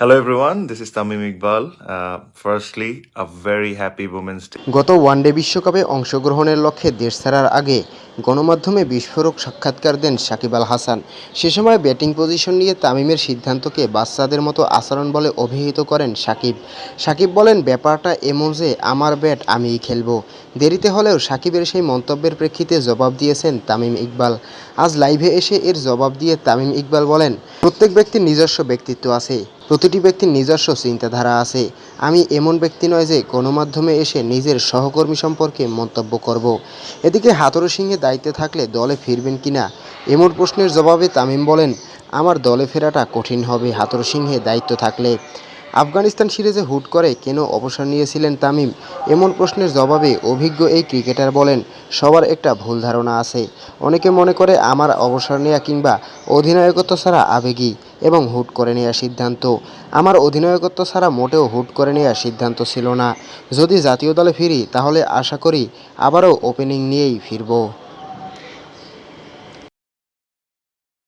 Hello everyone, this is Tamim Iqbal. Firstly, a very happy Women's Day. গত one day বিশ্বকাপে অংশগ্রহণের লক্ষ্যে দেশ ছাড়ার আগে গণমাধ্যমে বিস্ফোরক সাক্ষাৎকার দেন সাকিব আল হাসান। সে সময় ব্যাটিং পজিশন নিয়ে তামিমের সিদ্ধান্তকে বাচ্চাদের মতো আচরণ বলে অভিহিত করেন সাকিব। সাকিব বলেন, ব্যাপারটা এমন যে আমার ব্যাট আমিই খেলবো। দেরিতে হলেও সাকিবের সেই মন্তব্যের প্রেক্ষিতে জবাব দিয়েছেন তামিম ইকবাল। আজ লাইভে এসে এর জবাব দিয়ে তামিম ইকবাল বলেন, প্রত্যেক ব্যক্তির নিজস্ব ব্যক্তিত্ব আছে, প্রতিটি ব্যক্তির নিজস্ব চিন্তাধারা আছে। আমি এমন ব্যক্তি নয় যে গণমাধ্যমে এসে নিজের সহকর্মী সম্পর্কে মন্তব্য করব। এদিকে হাথুরু সিংহে দায়িত্বে থাকলে দলে ফিরবেন কিনা এমন প্রশ্নের জবাবে তামিম বলেন, আমার দলে ফেরাটা কঠিন হবে হাথুরু সিংহে দায়িত্ব থাকলে। আফগানিস্তান সিরিজে হুট করে কেন অবসর নিয়েছিলেন তামিম এমন প্রশ্নের জবাবে অভিজ্ঞ এই ক্রিকেটার বলেন, সবার একটা ভুল ধারণা আছে। অনেকে মনে করে আমার অবসর নেওয়া কিংবা অধিনায়কত্ব ছাড়া আবেগী এবং হুট করে নেওয়া সিদ্ধান্ত। আমার অধিনায়কত্ব ছাড়া মোটেও হুট করে নেওয়া সিদ্ধান্ত ছিল না। যদি জাতীয় দলে ফিরি তাহলে আশা করি আবারও ওপেনিং নিয়েই ফিরব।